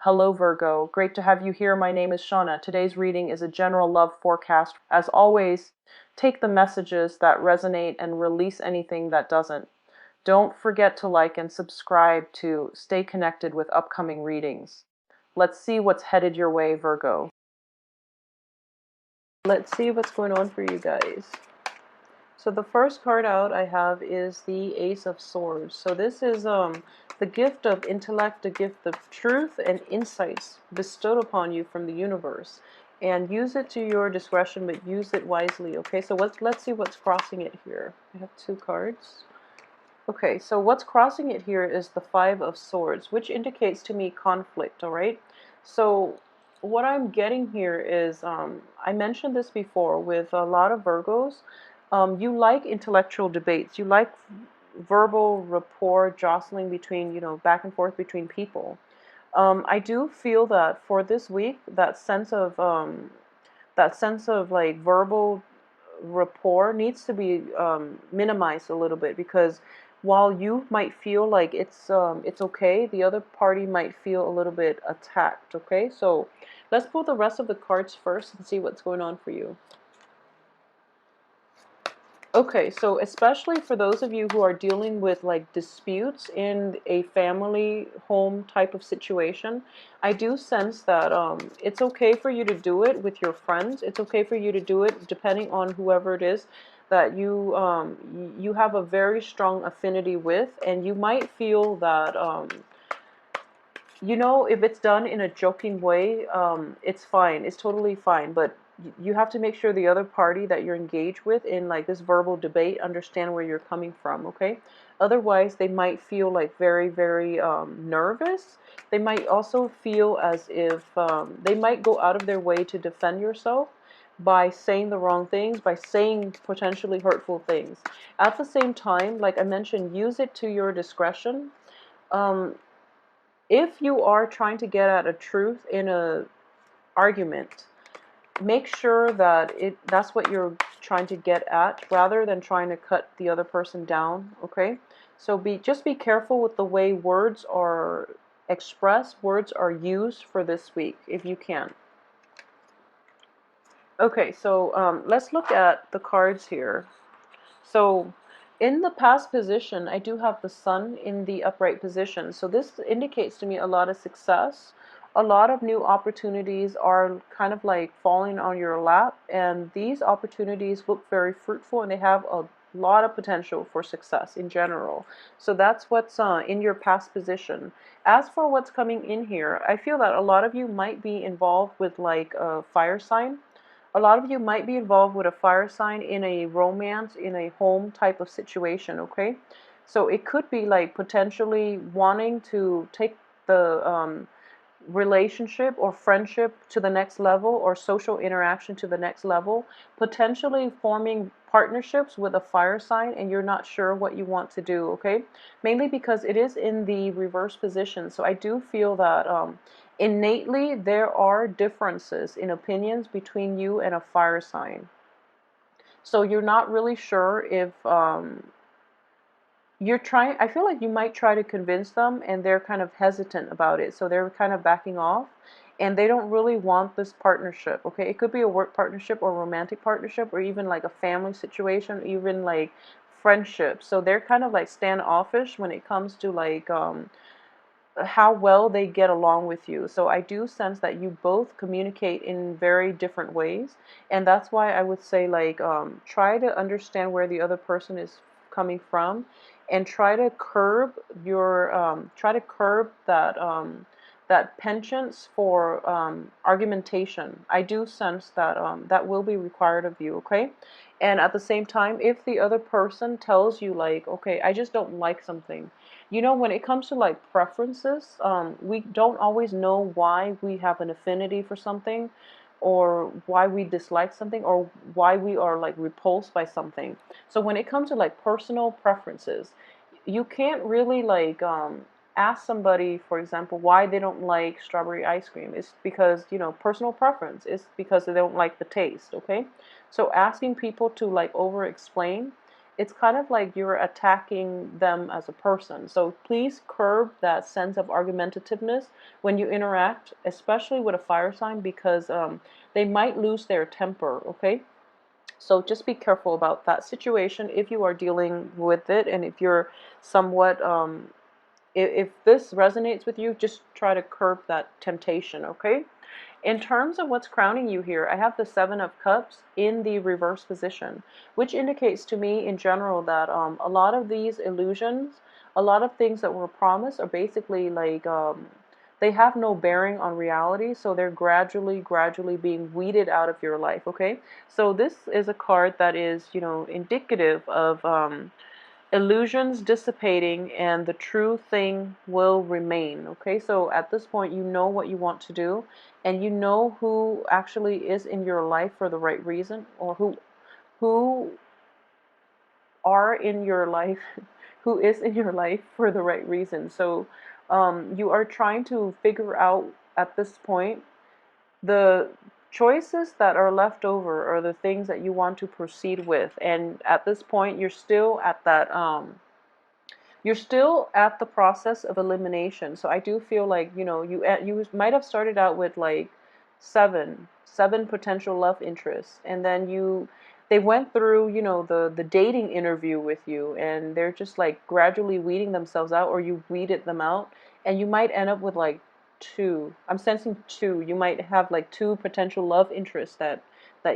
Hello Virgo, great to have you here. My name is Shauna. Today's reading is a general love forecast. As always, take the messages that resonate and release anything that doesn't. Don't forget to like and subscribe to stay connected with upcoming readings. Let's see what's headed your way, Virgo. Let's see what's going on for you guys. So the first card out I have is the Ace of Swords. So this is the gift of intellect, the gift of truth and insights bestowed upon you from the universe. And use it to your discretion, but use it wisely, okay? So let's see what's crossing it here. I have two cards. Okay, so what's crossing it here is the Five of Swords, which indicates to me conflict, all right? So what I'm getting here is, I mentioned this before with a lot of Virgos, you like intellectual debates. You like verbal rapport, jostling between, back and forth between people. I do feel that for this week, that sense of like verbal rapport needs to be minimized a little bit, because while you might feel like it's okay, the other party might feel a little bit attacked. Okay, so let's pull the rest of the cards first and see what's going on for you. Okay, so especially for those of you who are dealing with like disputes in a family home type of situation, I do sense that it's okay for you to do it with your friends. It's okay for you to do it depending on whoever it is that you have a very strong affinity with, and you might feel that if it's done in a joking way, it's fine. It's totally fine. But you have to make sure the other party that you're engaged with in like this verbal debate understand where you're coming from, okay? Otherwise, they might feel like very, very nervous. They might also feel as if they might go out of their way to defend yourself by saying the wrong things, by saying potentially hurtful things. At the same time, like I mentioned, use it to your discretion. Um, if you are trying to get at a truth in a argument, make sure that that's what you're trying to get at, rather than trying to cut the other person down, okay? So just be careful with the way words are expressed, words are used for this week, if you can. Okay, so let's look at the cards here. So in the past position, I do have the Sun in the upright position. So this indicates to me a lot of success. A lot of new opportunities are kind of like falling on your lap, and these opportunities look very fruitful, and they have a lot of potential for success in general. So that's what's in your past position. As for what's coming in here, I feel that a lot of you might be involved with like a fire sign. A lot of you might be involved with a fire sign in a romance, in a home type of situation, okay? So it could be like potentially wanting to take the relationship or friendship to the next level, or social interaction to the next level, potentially forming partnerships with a fire sign, and you're not sure what you want to do, okay? Mainly because it is in the reverse position. So I do feel that innately there are differences in opinions between you and a fire sign. So you're not really sure if I feel like you might try to convince them, and they're kind of hesitant about it. So they're kind of backing off, and they don't really want this partnership, okay? It could be a work partnership or romantic partnership, or even like a family situation, even like friendship. So they're kind of like standoffish when it comes to like how well they get along with you. So I do sense that you both communicate in very different ways, and that's why I would say like try to understand where the other person is coming from, and try to curb that penchant for argumentation. I do sense that that will be required of you, okay? And at the same time, if the other person tells you like, okay, I just don't like something, when it comes to like preferences, we don't always know why we have an affinity for something, or why we dislike something, or why we are like repulsed by something. So when it comes to like personal preferences, you can't really like ask somebody, for example, why they don't like strawberry ice cream. It's because, personal preference. It's because they don't like the taste, okay? So asking people to like over explain it's kind of like you're attacking them as a person. So please curb that sense of argumentativeness when you interact, especially with a fire sign, because they might lose their temper, okay? So just be careful about that situation if you are dealing with it, and if you're somewhat, if this resonates with you, just try to curb that temptation, okay? In terms of what's crowning you here, I have the Seven of Cups in the reverse position, which indicates to me in general that a lot of these illusions, a lot of things that were promised are basically like, they have no bearing on reality, so they're gradually being weeded out of your life, okay? So this is a card that is, you know, indicative of illusions dissipating and the true thing will remain, okay? So at this point, you know what you want to do, and you know who actually is in your life for the right reason, or who are in your life, who is in your life for the right reason. So you are trying to figure out at this point the choices that are left over are the things that you want to proceed with. And at this point, you're still at that you're still at the process of elimination. So I do feel like, you know, you might have started out with like seven potential love interests, and then they went through, you know, the dating interview with you, and they're just like gradually weeding themselves out, or you weeded them out, and you might end up with like two. I'm sensing two. You might have like two potential love interests that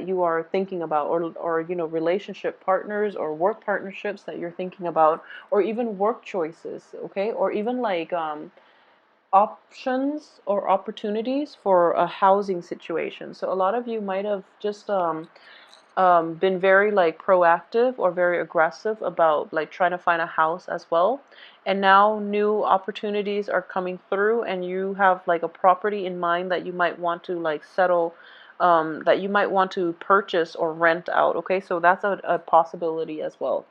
you are thinking about, or you know, relationship partners or work partnerships that you're thinking about, or even work choices, okay? Or even like options or opportunities for a housing situation. So a lot of you might have just been very like proactive or very aggressive about like trying to find a house as well. And now new opportunities are coming through, and you have like a property in mind that you might want to like settle, that you might want to purchase or rent out. Okay, so that's a possibility as well.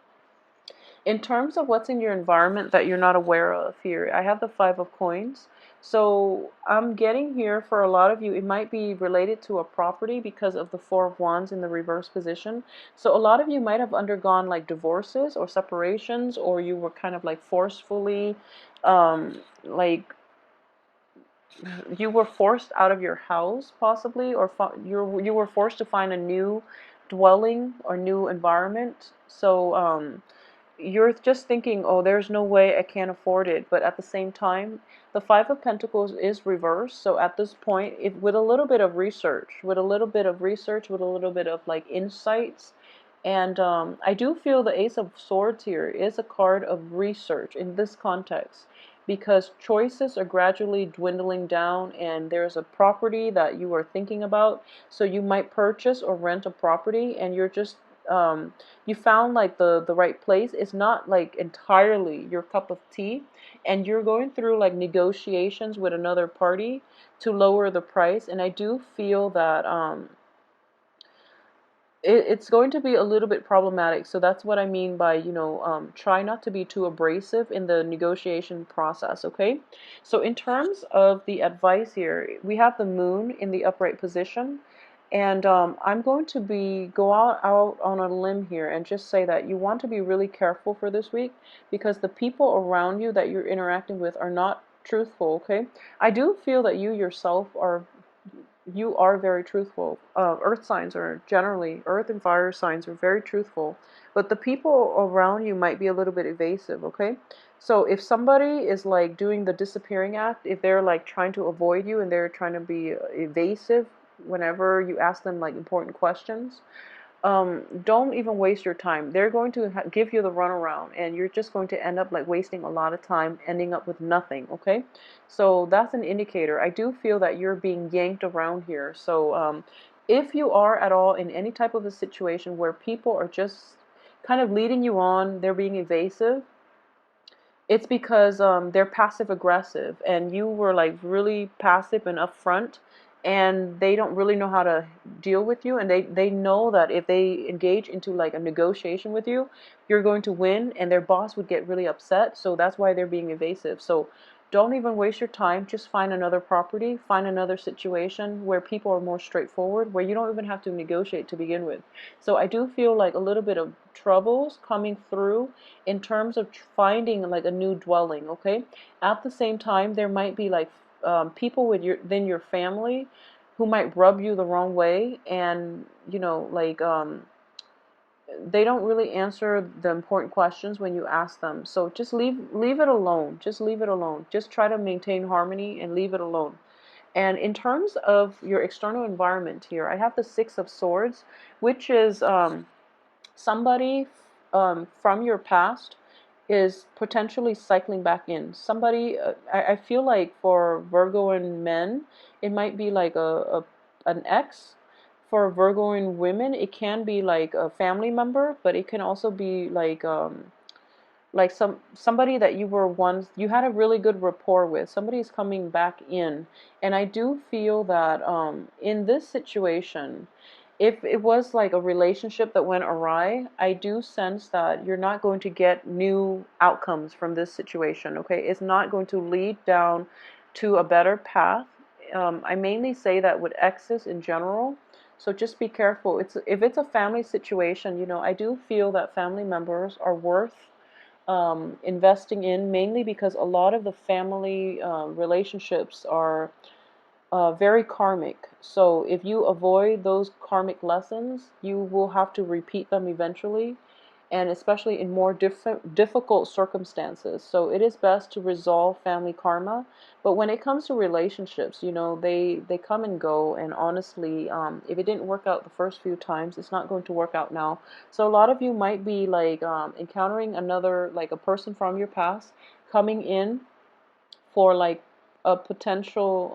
In terms of what's in your environment that you're not aware of here, I have the Five of Coins. So I'm getting here for a lot of you, it might be related to a property because of the Four of Wands in the reverse position. So a lot of you might have undergone like divorces or separations, or you were kind of like forcefully, like you were forced out of your house possibly, or you were forced to find a new dwelling or new environment. So you're just thinking, oh, there's no way I can't afford it. But at the same time, the Five of Pentacles is reversed. So at this point, with a little bit of research, with a little bit of like insights, and I do feel the Ace of Swords here is a card of research in this context, because choices are gradually dwindling down, and there's a property that you are thinking about. So you might purchase or rent a property, and you're just you found like the right place. It's not like entirely your cup of tea, and you're going through like negotiations with another party to lower the price. And I do feel that it's going to be a little bit problematic. So that's what I mean by, you know, try not to be too abrasive in the negotiation process, okay? So in terms of the advice here, we have the Moon in the upright position. And I'm going to go out on a limb here and just say that you want to be really careful for this week, because the people around you that you're interacting with are not truthful, okay? I do feel that you yourself are very truthful. Earth signs are generally, earth and fire signs are very truthful, but the people around you might be a little bit evasive, okay? So if somebody is like doing the disappearing act, if they're like trying to avoid you and they're trying to be evasive whenever you ask them like important questions, don't even waste your time. They're going to give you the runaround, and you're just going to end up like wasting a lot of time, ending up with nothing, okay? So that's an indicator. I do feel that you're being yanked around here. So if you are at all in any type of a situation where people are just kind of leading you on, they're being evasive, it's because they're passive aggressive, and you were like really passive and upfront, and they don't really know how to deal with you, and they know that if they engage into like a negotiation with you, you're going to win, and their boss would get really upset. So that's why they're being evasive. So don't even waste your time. Just find another property, find another situation where people are more straightforward, where you don't even have to negotiate to begin with. So I do feel like a little bit of troubles coming through in terms of finding like a new dwelling, okay? At the same time, there might be like people within your family who might rub you the wrong way, and like they don't really answer the important questions when you ask them. So just leave it alone. Just leave it alone. Just try to maintain harmony and leave it alone. And in terms of your external environment here, I have the Six of Swords, which is somebody from your past is potentially cycling back in. Somebody, I feel like for Virgoan men, it might be like an ex. For Virgoan women, it can be like a family member, but it can also be like somebody that you had a really good rapport with. Somebody's coming back in, and I do feel that in this situation, if it was like a relationship that went awry, I do sense that you're not going to get new outcomes from this situation. Okay, it's not going to lead down to a better path. I mainly say that with exes in general. So just be careful. If it's a family situation, I do feel that family members are worth investing in, mainly because a lot of the family relationships are very karmic. So if you avoid those karmic lessons, you will have to repeat them eventually, and especially in more difficult circumstances. So it is best to resolve family karma. But when it comes to relationships, they come and go. And honestly, if it didn't work out the first few times, it's not going to work out now. So a lot of you might be like encountering another, like a person from your past coming in for like a potential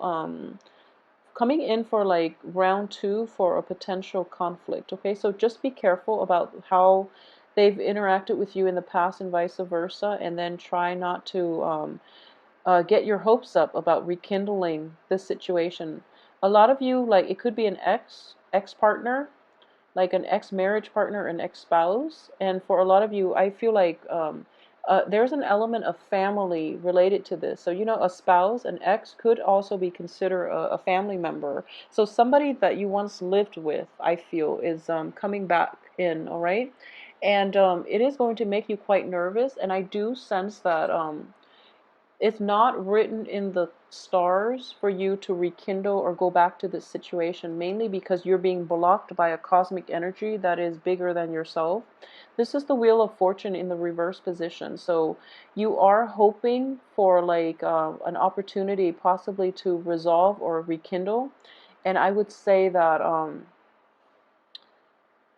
coming in for like round two for a potential conflict. Okay, so just be careful about how they've interacted with you in the past and vice versa, and then try not to get your hopes up about rekindling this situation. A lot of you, like, it could be an ex partner, like an ex-marriage partner, an ex-spouse. And for a lot of you, I feel like there's an element of family related to this. So, a spouse, an ex, could also be considered a family member. So somebody that you once lived with, I feel, is coming back in, all right? And it is going to make you quite nervous. And I do sense that it's not written in the stars for you to rekindle or go back to this situation, mainly because you're being blocked by a cosmic energy that is bigger than yourself. This is the Wheel of Fortune in the reverse position. So you are hoping for like an opportunity possibly to resolve or rekindle. And I would say that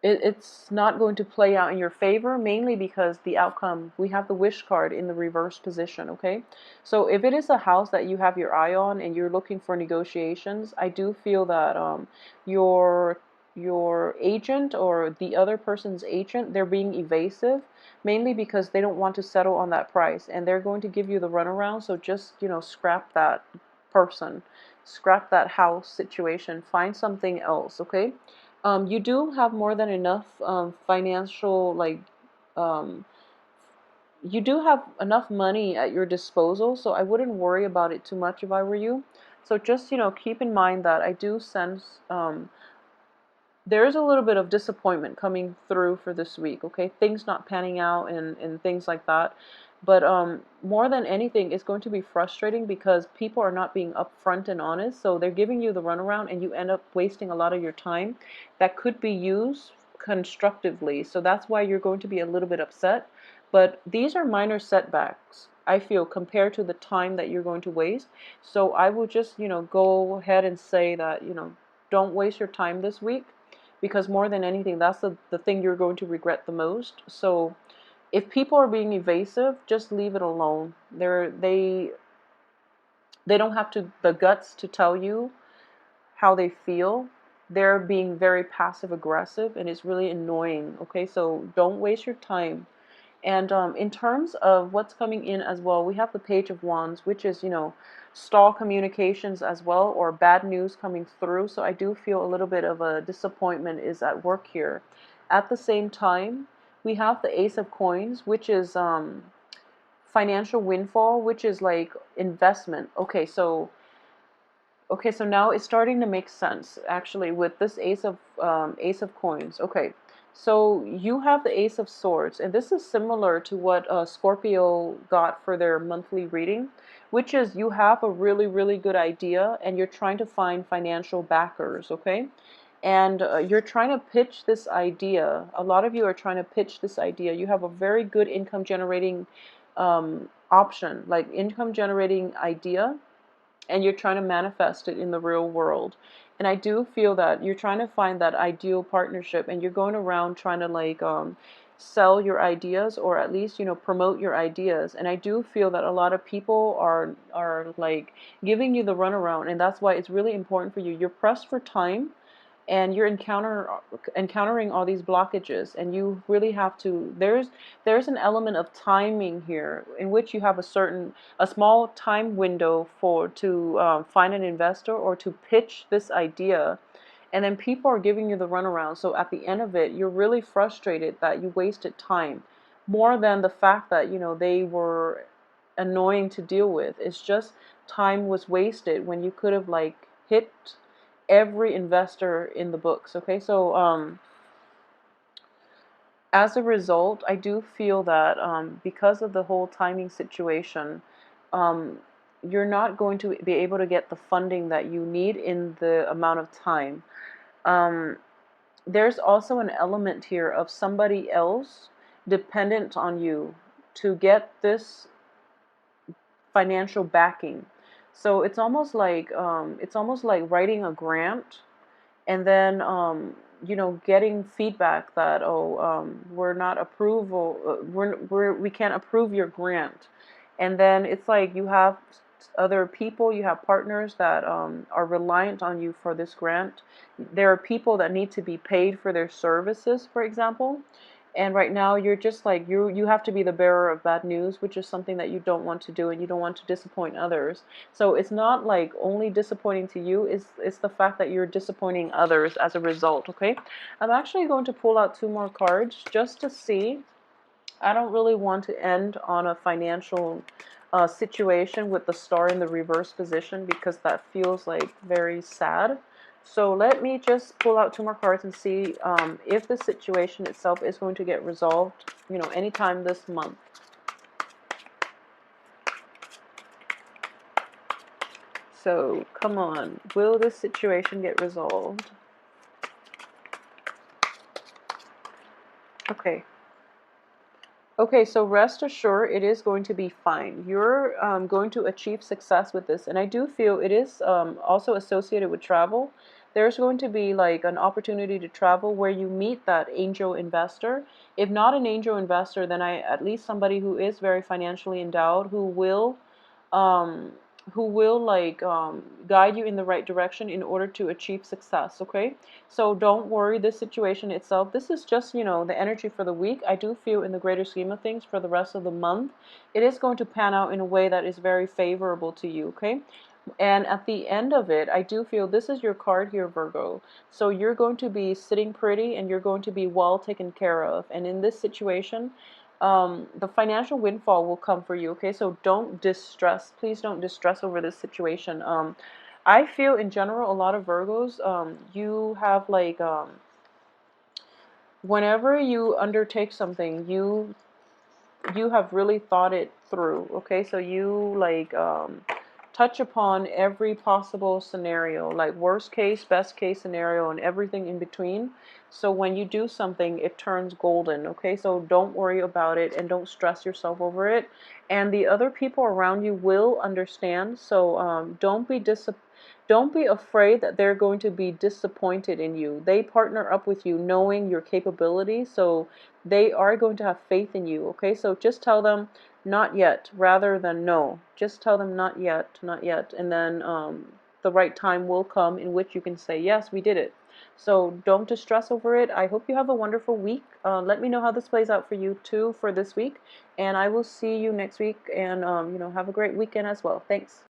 it's not going to play out in your favor, mainly because the outcome, we have the Wish card in the reverse position, okay? So if it is a house that you have your eye on and you're looking for negotiations, I do feel that your agent or the other person's agent, they're being evasive, mainly because they don't want to settle on that price, and they're going to give you the runaround. So just, scrap that person, scrap that house situation, find something else, okay? You do have more than enough financial, like, um, you do have enough money at your disposal, so I wouldn't worry about it too much if I were you. So just, keep in mind that I do sense there's a little bit of disappointment coming through for this week, okay? Things not panning out and things like that. But more than anything, it's going to be frustrating because people are not being upfront and honest. So they're giving you the runaround and you end up wasting a lot of your time that could be used constructively. So that's why you're going to be a little bit upset. But these are minor setbacks, I feel, compared to the time that you're going to waste. So I will just, go ahead and say that, don't waste your time this week, because more than anything, that's the thing you're going to regret the most. So if people are being evasive, just leave it alone. They don't have to the guts to tell you how they feel. They're being very passive aggressive, and it's really annoying. Okay, so don't waste your time. And in terms of what's coming in as well, we have the Page of Wands, which is, stall communications as well, or bad news coming through. So I do feel a little bit of a disappointment is at work here. At the same time, we have the Ace of Coins, which is financial windfall, which is like investment. Okay, so now it's starting to make sense actually with this Ace of Coins. Okay, so you have the Ace of Swords, and this is similar to what Scorpio got for their monthly reading, which is you have a really good idea, and you're trying to find financial backers. Okay, and you're trying to pitch this idea. A lot of you are trying to pitch this idea. You have a very good income generating option, like income generating idea, and you're trying to manifest it in the real world. And I do feel that you're trying to find that ideal partnership, and you're going around trying to like sell your ideas, or at least promote your ideas. And I do feel that a lot of people are like giving you the runaround, and that's why it's really important for you. You're pressed for time, and you're encountering all these blockages, and you really have to, there's an element of timing here in which you have a small time window for to find an investor or to pitch this idea, and then people are giving you the runaround. So at the end of it, you're really frustrated that you wasted time, more than the fact that they were annoying to deal with. It's just time was wasted when you could have like hit every investor in the books. Okay, so as a result, I do feel that because of the whole timing situation, um, you're not going to be able to get the funding that you need in the amount of time. Um, there's also an element here of somebody else dependent on you to get this financial backing. So it's almost like writing a grant, and then getting feedback that, we're not approval, we can't approve your grant. And then it's like you have other people, you have partners that are reliant on you for this grant. There are people that need to be paid for their services, for example. And right now you're just like you have to be the bearer of bad news, which is something that you don't want to do, and you don't want to disappoint others. So it's not like only disappointing to you, it's the fact that you're disappointing others as a result. Okay, I'm actually going to pull out two more cards just to see. I don't really want to end on a financial situation with the star in the reverse position, because that feels like very sad. So let me just pull out two more cards and see if the situation itself is going to get resolved, anytime this month. So come on, will this situation get resolved? Okay. Okay, so rest assured, it is going to be fine. You're going to achieve success with this, and I do feel it is also associated with travel. There's going to be like an opportunity to travel where you meet that angel investor. If not an angel investor, then at least somebody who is very financially endowed, um, who will like guide you in the right direction in order to achieve success. Okay, so don't worry, this situation itself, this is just the energy for the week. I do feel in the greater scheme of things for the rest of the month, it is going to pan out in a way that is very favorable to you. Okay, and at the end of it, I do feel this is your card here, Virgo. So you're going to be sitting pretty, and you're going to be well taken care of. And in this situation, the financial windfall will come for you. Okay, so don't distress. Please don't distress over this situation. I feel in general, a lot of Virgos, you have like, whenever you undertake something, you have really thought it through. Okay, so you like touch upon every possible scenario, like worst case, best case scenario, and everything in between. So when you do something, it turns golden. Okay, so don't worry about it, and don't stress yourself over it. And the other people around you will understand. So don't be afraid that they're going to be disappointed in you. They partner up with you knowing your capabilities, so they are going to have faith in you. Okay, so just tell them not yet rather than no. Just tell them not yet, not yet, and then the right time will come in which you can say, yes, we did it. So don't distress over it. I hope you have a wonderful week. Let me know how this plays out for you too for this week, and I will see you next week. And have a great weekend as well. Thanks.